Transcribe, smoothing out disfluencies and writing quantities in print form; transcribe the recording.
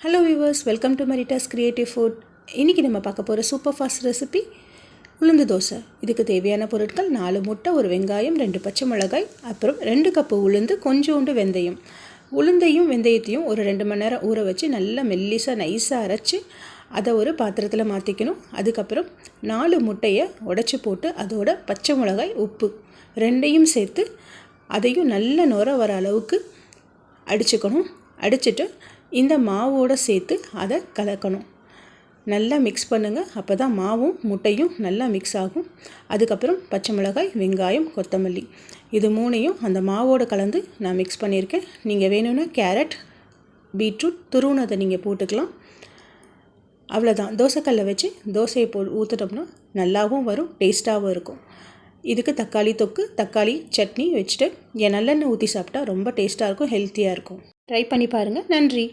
Hello viewers, welcome to Marita's creative food. இன்றைக்கி நம்ம பார்க்க போகிற சூப்பர் ஃபாஸ்ட் ரெசிபி உளுந்து தோசை. இதுக்கு தேவையான பொருட்கள் 4 முட்டை, ஒரு வெங்காயம், 2 பச்சை மிளகாய், அப்புறம் 2 கப்பு உளுந்து, கொஞ்சோண்டு வெந்தயம். உளுந்தையும் வெந்தயத்தையும் ஒரு 2 மணி நேரம் ஊற வச்சு நல்லா மெல்லிசாக நைஸாக அரைச்சி அதை ஒரு பாத்திரத்தில் மாற்றிக்கணும். அதுக்கப்புறம் 4 முட்டையை உடச்சி போட்டு அதோட பச்சை மிளகாய், உப்பு ரெண்டையும் சேர்த்து அதையும் நல்ல நுர வர அளவுக்கு அடிச்சுக்கணும். அடிச்சுட்டு இந்த மாவோடு சேர்த்து அதை கலக்கணும். நல்லா மிக்ஸ் பண்ணுங்கள். அப்போ தான் மாவும் முட்டையும் நல்லா மிக்ஸ் ஆகும். அதுக்கப்புறம் பச்சை மிளகாய், வெங்காயம், கொத்தமல்லி இது 3ஐயும் அந்த மாவோடு கலந்து நான் மிக்ஸ் பண்ணியிருக்கேன். நீங்கள் வேணும்னா கேரட், பீட்ரூட் துருவுனதை நீங்கள் போட்டுக்கலாம். அவ்வளோதான். தோசைக்கல்லை வச்சு தோசையை ஊற்றிட்டோம்னா நல்லாவும் வரும், டேஸ்ட்டாகவும் இருக்கும். இதுக்கு தக்காளி தொக்கு, தக்காளி சட்னி வச்சுட்டு நல்லெண்ணெய் ஊற்றி சாப்பிட்டா ரொம்ப டேஸ்ட்டாக இருக்கும், ஹெல்த்தியாக இருக்கும். ட்ரை பண்ணி பாருங்கள். நன்றி.